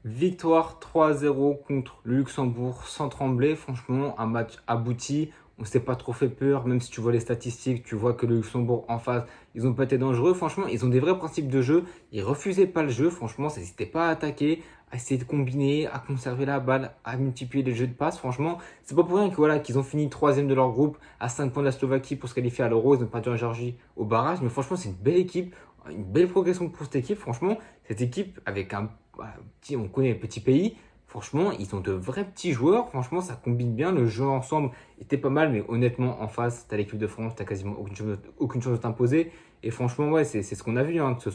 Victoire 3-0 contre le Luxembourg sans trembler. Franchement, un match abouti. On ne s'est pas trop fait peur. Même si tu vois les statistiques, tu vois que le Luxembourg en face, ils n'ont pas été dangereux. Franchement, ils ont des vrais principes de jeu. Ils refusaient pas le jeu. Franchement, ça n'hésitait pas à attaquer, à essayer de combiner, à conserver la balle, à multiplier les jeux de passe. Franchement, c'est pas pour rien que, voilà, qu'ils ont fini troisième de leur groupe à 5 points de la Slovaquie pour se qualifier à l'Euro. Ils ont perdu en Géorgie au barrage. Mais franchement, c'est une belle équipe. Une belle progression pour cette équipe. Franchement, cette équipe avec un on connaît le petit pays. Franchement, ils ont de vrais petits joueurs. Franchement, ça combine bien. Le jeu ensemble était pas mal, mais honnêtement, en face, tu as l'équipe de France, tu n'as quasiment aucune chance de t'imposer. Et franchement, ouais, c'est ce qu'on a vu, hein, que ce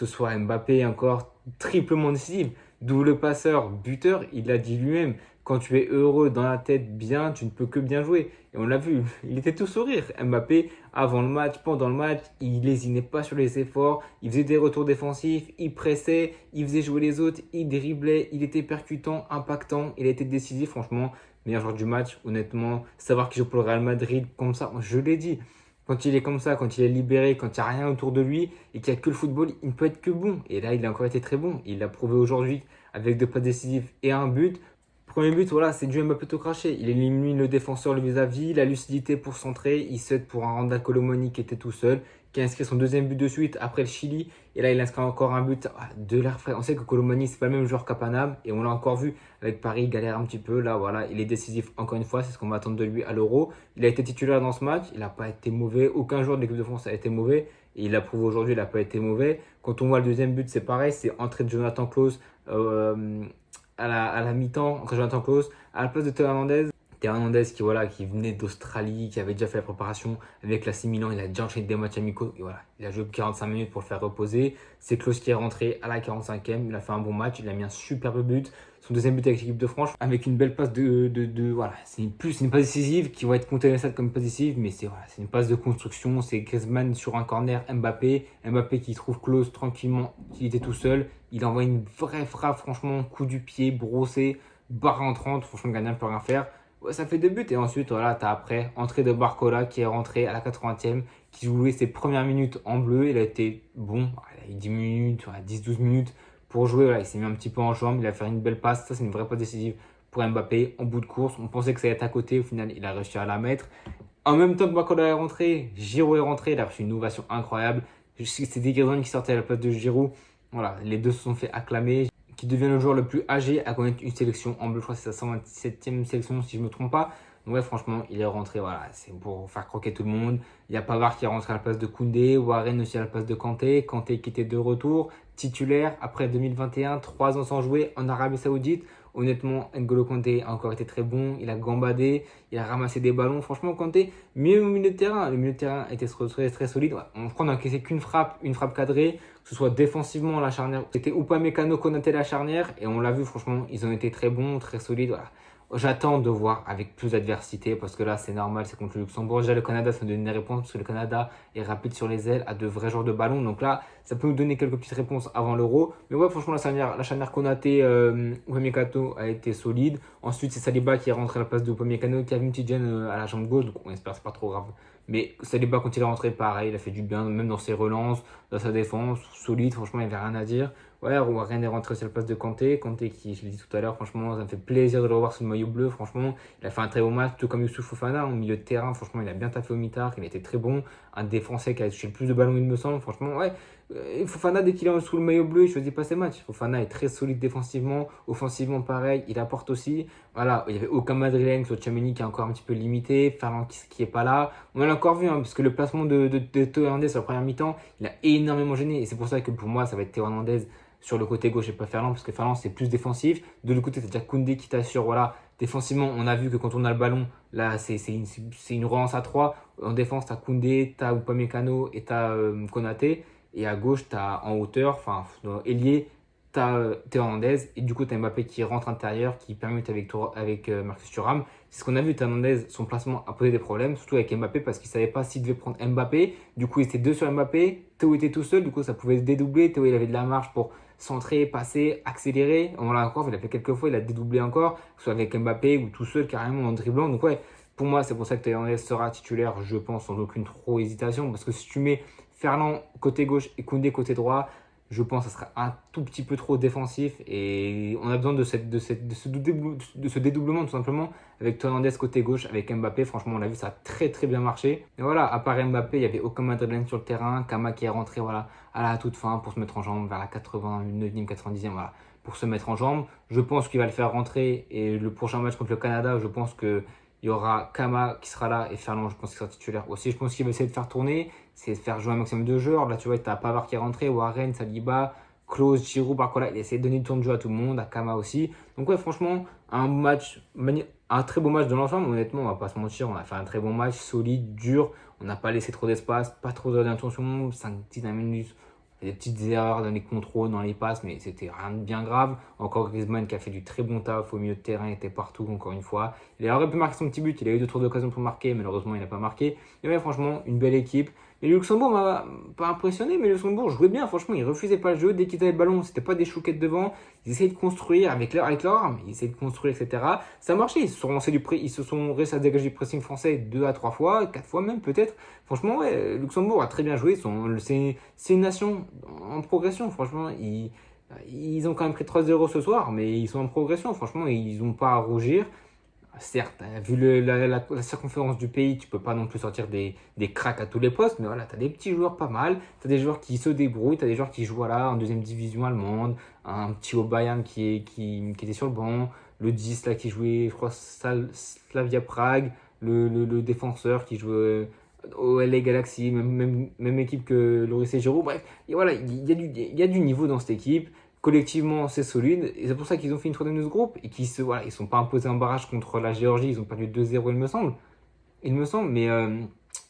soit Mbappé encore triplement décisif. Double passeur, buteur, il l'a dit lui-même. Quand tu es heureux dans la tête, bien, tu ne peux que bien jouer. Et on l'a vu, il était tout sourire. Mbappé, avant le match, pendant le match, il lésinait pas sur les efforts, il faisait des retours défensifs, il pressait, il faisait jouer les autres, il driblait, il était percutant, impactant, il a été décisif, franchement, meilleur joueur du match, honnêtement. Savoir qu'il joue pour le Real Madrid comme ça, je l'ai dit. Quand il est comme ça, quand il est libéré, quand il n'y a rien autour de lui et qu'il n'y a que le football, il ne peut être que bon. Et là, il a encore été très bon. Il l'a prouvé aujourd'hui avec deux passes décisives et un but. Premier but, voilà, c'est du Mbappé tout craché. Il élimine le défenseur le vis-à-vis, la lucidité pour centrer. Il cède pour un Randa Colomoni qui était tout seul, qui a inscrit son deuxième but de suite après le Chili. Et là, il inscrit encore un but de l'air frais. On sait que Colomoni, c'est pas le même joueur qu'à Paname. Et on l'a encore vu avec Paris, il galère un petit peu. Là, voilà, il est décisif encore une fois. C'est ce qu'on va attendre de lui à l'Euro. Il a été titulaire dans ce match. Il n'a pas été mauvais. Aucun joueur de l'équipe de France a été mauvais. Et il l'a prouvé aujourd'hui, il n'a pas été mauvais. Quand on voit le deuxième but, c'est pareil. C'est entrée de Jonathan Klaus. À la mi-temps, entre Jonathan Klaus, à la place de Théo Hernandez. Théo Hernandez qui venait d'Australie, qui avait déjà fait la préparation avec la Milan, il a déjà enchaîné des matchs amicaux. Et voilà, il a joué 45 minutes pour le faire reposer. C'est Klaus qui est rentré à la 45e. Il a fait un bon match, il a mis un superbe but. Son deuxième but avec l'équipe de France, avec une belle passe voilà, c'est une passe décisive qui va être comptée dans les stats comme une passe décisive, mais c'est une passe de construction. C'est Griezmann sur un corner, Mbappé qui trouve Klaus tranquillement, qui était tout seul. Il envoie une vraie frappe, franchement, coup du pied, brossé, barre entrante, franchement, le gardien ne peut rien faire. Ouais, ça fait deux buts et ensuite, voilà, tu as après entrée de Barcola qui est rentré à la 80e, qui jouait ses premières minutes en bleu. Il a été bon, il a eu 10 minutes, 10-12 minutes pour jouer. Voilà, il s'est mis un petit peu en jambe, il a fait une belle passe. Ça, c'est une vraie passe décisive pour Mbappé en bout de course. On pensait que ça allait être à côté, au final, il a réussi à la mettre. En même temps que Barcola est rentré, Giroud est rentré, il a reçu une ovation incroyable. C'était Griezmann qui sortait à la place de Giroud. Voilà, les deux se sont fait acclamer. Qui devient le joueur le plus âgé à connaître une sélection en bleu. Je crois que c'est sa 127e sélection si je ne me trompe pas. Donc ouais, franchement, il est rentré, voilà, c'est pour faire croquer tout le monde. Il y a Pavard qui est rentré à la place de Koundé, Warren aussi à la place de Kanté. Kanté qui était de retour, titulaire après 2021, 3 ans sans jouer en Arabie Saoudite. Honnêtement, N'Golo Kanté a encore été très bon. Il a gambadé, il a ramassé des ballons. Franchement, Kanté, mieux au milieu de terrain. Le milieu de terrain était très, très solide. Ouais, je crois qu'on n'a encaissé qu'une frappe, une frappe cadrée. Que ce soit défensivement, la charnière. C'était Upamecano, Konaté la charnière. Et on l'a vu, franchement, ils ont été très bons, très solides. Voilà. J'attends de voir avec plus d'adversité parce que là, c'est normal, c'est contre le Luxembourg. Déjà, le Canada, ça nous donne des réponses parce que le Canada est rapide sur les ailes, a de vrais joueurs de ballon. Donc là, ça peut nous donner quelques petites réponses avant l'Euro. Mais ouais, franchement, la charnière Konaté, Upamecano a été solide. Ensuite, c'est Saliba qui est rentré à la place de Upamecano, qui a une petite gêne à la jambe gauche. Donc on espère que c'est pas trop grave. Mais Saliba, quand il est rentré, pareil, il a fait du bien, même dans ses relances, dans sa défense, solide. Franchement, il n'y avait rien à dire. Ouais, Warren est rentré sur le place de Kanté. Kanté qui, je l'ai dit tout à l'heure, franchement, ça me fait plaisir de le revoir sous le maillot bleu. Franchement, il a fait un très bon match, tout comme Youssouf Fofana au milieu de terrain. Franchement, il a bien taffé au mitard, il a été très bon. Un des Français qui a touché le plus de ballons, il me semble. Franchement, ouais. Fofana, dès qu'il est sous le maillot bleu, il choisit pas ses matchs. Fofana est très solide défensivement, offensivement pareil, il apporte aussi. Voilà, il n'y avait aucun Madrilène, sur Tchouaméni qui est encore un petit peu limité, Ferland qui est pas là. On l'a encore vu, hein, parce que le placement de Théo Hernandez sur la première mi-temps, il a énormément gêné. Et c'est pour ça que pour moi, ça va être Théo Hernandez sur le côté gauche et pas Ferland, parce que Ferland c'est plus défensif. De l'autre côté, c'est déjà Koundé qui t'assure. Voilà, défensivement, on a vu que quand on a le ballon, là, c'est une relance à 3. En défense, tu as Koundé, tu as Upamecano et tu as Konaté. Et à gauche, tu as en hauteur, enfin, ailier, tu as Théo Hernandez. Et du coup, tu as Mbappé qui rentre intérieur, qui permute avec Marcus Thuram. C'est ce qu'on a vu, Théo Hernandez, son placement a posé des problèmes, surtout avec Mbappé, parce qu'il ne savait pas s'il devait prendre Mbappé. Du coup, il était deux sur Mbappé. Théo était tout seul, du coup, ça pouvait se dédoubler. Théo, il avait de la marge pour centrer, passer, accélérer. On l'a encore, il a fait quelques fois, il a dédoublé encore, que ce soit avec Mbappé ou tout seul, carrément en dribblant. Donc, ouais, pour moi, c'est pour ça que Théo Hernandez sera titulaire, je pense, sans aucune trop hésitation, parce que si tu mets Ferland côté gauche et Koundé côté droit, Je pense que ça sera un tout petit peu trop défensif et on a besoin de ce dédoublement tout simplement avec Hernandez côté gauche, avec Mbappé. Franchement, on l'a vu, ça a très très bien marché. Et voilà, à part Mbappé, il n'y avait aucun Madrilène sur le terrain. Kama qui est rentré voilà, à la toute fin pour se mettre en jambe vers la 89e, 90e. Voilà, pour se mettre en jambe. Je pense qu'il va le faire rentrer et le prochain match contre le Canada, je pense que il y aura Kama qui sera là et Ferland, je pense qu'il sera titulaire aussi. Je pense qu'il va essayer de faire tourner, c'est de faire jouer un maximum de joueurs. Là, tu vois, tu as Pavard qui est rentré, Warren, Saliba, Klose, Giroud, Barcola. Il essaie de donner du temps de jeu à tout le monde, à Kama aussi. Donc, ouais, franchement, un très beau match de l'ensemble. Honnêtement, on va pas se mentir, on a fait un très bon match, solide, dur. On n'a pas laissé trop d'espace, pas trop d'intention, 5 minutes. Des petites erreurs dans les contrôles, dans les passes, mais c'était rien de bien grave. Encore Griezmann qui a fait du très bon taf au milieu de terrain, il était partout encore une fois. Il aurait pu marquer son petit but, il a eu 2 tours d'occasion pour marquer, malheureusement il n'a pas marqué. Et ouais, franchement, une belle équipe. Et le Luxembourg m'a pas impressionné, mais le Luxembourg jouait bien, franchement, ils refusaient pas le jeu. Dès qu'ils avaient le ballon, c'était pas des chouquettes devant. Ils essayaient de construire avec leur arme, ils essayaient de construire, etc. Ça marchait, ils se sont réussi à dégager du pressing français 2 à 3 fois, 4 fois même peut-être. Franchement, ouais, le Luxembourg a très bien joué. C'est une nation en progression, franchement. Ils ont quand même pris 3-0 ce soir, mais ils sont en progression, franchement, ils n'ont pas à rougir. Certes, vu la circonférence du pays, tu peux pas non plus sortir des cracks à tous les postes, mais voilà, tu as des petits joueurs pas mal, tu as des joueurs qui se débrouillent, tu as des joueurs qui jouent voilà, en deuxième division allemande, un petit Bayern qui était sur le banc, le 10 là, qui jouait, je crois, Slavia Prague, le défenseur qui jouait au LA Galaxy, même équipe que Loris et Giroud. Bref, et voilà, il y a du niveau dans cette équipe. Collectivement, c'est solide. Et c'est pour ça qu'ils ont fait une troisième de ce groupe et qu'ils voilà, ils sont pas imposés un barrage contre la Géorgie. Ils ont perdu 2-0, il me semble. Il me semble, mais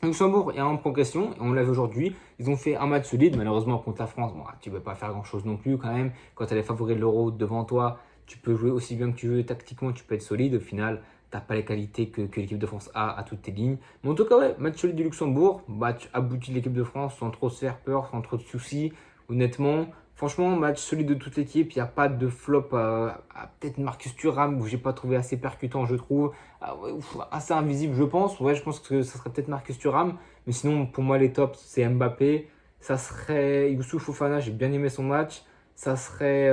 Luxembourg est en progression. Et on l'a vu aujourd'hui. Ils ont fait un match solide. Malheureusement, contre la France, bon, tu ne peux pas faire grand-chose non plus quand même. Quand tu as les favoris de l'Euro devant toi, tu peux jouer aussi bien que tu veux. Tactiquement, tu peux être solide. Au final, tu n'as pas les qualités que l'équipe de France a à toutes tes lignes. Mais en tout cas, ouais, match solide du Luxembourg. Match abouti de l'équipe de France sans trop se faire peur, sans trop de soucis. Honnêtement, franchement, match solide de toute l'équipe. Il n'y a pas de flop à peut-être Marcus Thuram, où j'ai pas trouvé assez percutant, je trouve. Ouais, assez invisible, je pense. Ouais, je pense que ça serait peut-être Marcus Thuram. Mais sinon, pour moi, les tops, c'est Mbappé. Ça serait Youssouf Fofana, j'ai bien aimé son match. Ça serait.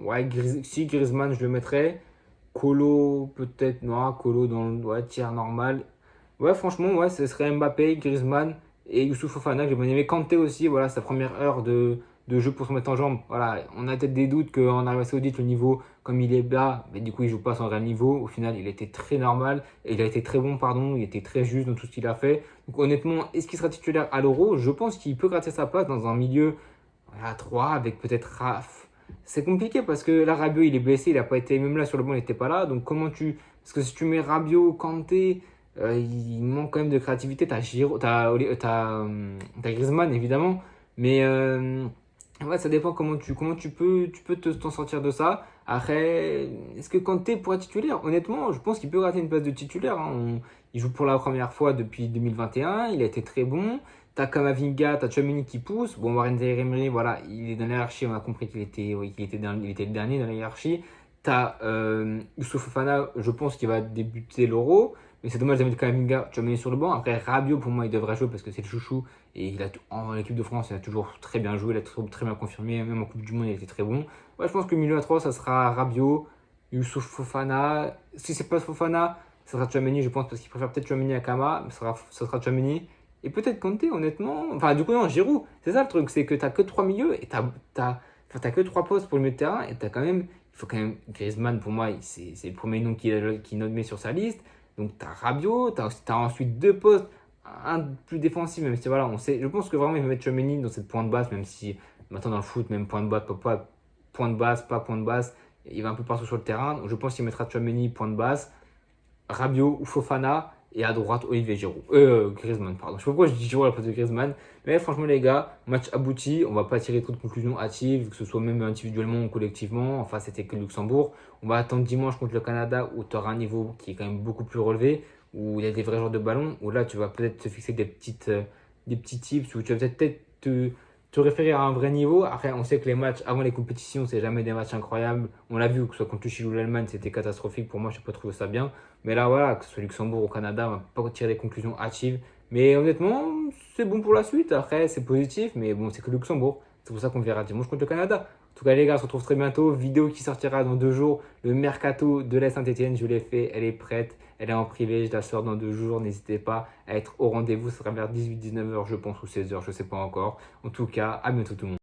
Ouais, si Griezmann, je le mettrais. Colo, peut-être. Non, Colo dans le tiers normal. Ouais, franchement, ouais, ce serait Mbappé, Griezmann et Youssouf Fofana que j'ai bien aimé. Kanté aussi, voilà, sa première heure de jeu pour se mettre en jambe. Voilà, on a peut-être des doutes qu'en Arabie Saoudite, le niveau, comme il est bas, mais du coup, il joue pas à son réel niveau. Au final, il était très normal et il a été très bon, pardon. Il était très juste dans tout ce qu'il a fait. Donc, honnêtement, est-ce qu'il sera titulaire à l'Euro? Je pense qu'il peut gratter sa place dans un milieu à 3 avec peut-être Raf. C'est compliqué parce que là, Rabiot, il est blessé, il n'a pas été, même là sur le banc, il n'était pas là. Donc, comment tu. Parce que si tu mets Rabiot, Kanté. Il manque quand même de créativité. T'as Griezmann évidemment, mais ouais, ça dépend comment tu peux t'en sortir de ça. Après, est-ce que Kanté pourra être titulaire? Honnêtement, je pense qu'il peut rater une place de titulaire. Hein. Il joue pour la première fois depuis 2021. Il a été très bon. T'as Kamavinga, t'as Tchouaméni qui pousse. Bon, Warren Zaïre-Emery, voilà, il est dans la hiérarchie. On a compris qu'il était le dernier dans la hiérarchie. T'as Youssouf Fofana, je pense qu'il va débuter l'Euro. Mais c'est dommage d'avoir Kamavinga, Tchouaméni sur le banc. Après, Rabiot, pour moi, il devrait jouer parce que c'est le chouchou. Et en équipe de France, il a toujours très bien joué. Il a très bien confirmé. Même en Coupe du Monde, il était très bon. Ouais, je pense que le milieu à 3, ça sera Rabiot, Youssouf Fofana. Si c'est pas Fofana, ça sera Tchouaméni, je pense, parce qu'il préfère peut-être Tchouaméni à Kama. Mais ça sera Tchouaméni. Et peut-être Kanté, honnêtement. Enfin, du coup, non, Giroud. C'est ça le truc, c'est que t'as que 3 milieux et t'as que 3 postes pour le milieu de terrain. Et t'as quand même. Il faut quand même. Griezmann, pour moi, c'est le premier nom qui met sur sa liste. Donc, tu as Rabiot, tu as ensuite 2 postes, un plus défensif, même si voilà, on sait. Je pense que vraiment, il va mettre Tchouaméni dans cette point de base, même si maintenant dans le foot, même point de base, pas point de base, il va un peu partout sur le terrain. Donc, je pense qu'il mettra Tchouaméni point de base, Rabiot ou Fofana, et à droite, Olivier Giroud. Griezmann, pardon. Je sais pas pourquoi je dis Giroud à la place de Griezmann. Mais franchement, les gars, match abouti. On va pas tirer trop de conclusions hâtives, que ce soit même individuellement ou collectivement. Enfin, c'était que le Luxembourg. On va attendre dimanche contre le Canada où tu auras un niveau qui est quand même beaucoup plus relevé, où il y a des vrais joueurs de ballon, où là, tu vas peut-être te fixer des petits tips, où tu vas peut-être te référer à un vrai niveau. Après, on sait que les matchs avant les compétitions, c'est jamais des matchs incroyables. On l'a vu, que ce soit contre le Chili ou l'Allemagne, c'était catastrophique. Pour moi, je n'ai pas trouvé ça bien. Mais là, voilà, que ce soit Luxembourg ou Canada, on va pas tirer des conclusions hâtives. Mais honnêtement, c'est bon pour la suite. Après, c'est positif, mais bon, c'est que Luxembourg. C'est pour ça qu'on verra dimanche contre le Canada. En tout cas, les gars, on se retrouve très bientôt. Vidéo qui sortira dans 2 jours. Le mercato de la Saint-Etienne, je l'ai fait, elle est prête. Elle est en privé, je la sors dans 2 jours. N'hésitez pas à être au rendez-vous. Ça sera vers 18-19 h, je pense, ou 16 h, je ne sais pas encore. En tout cas, à bientôt tout le monde.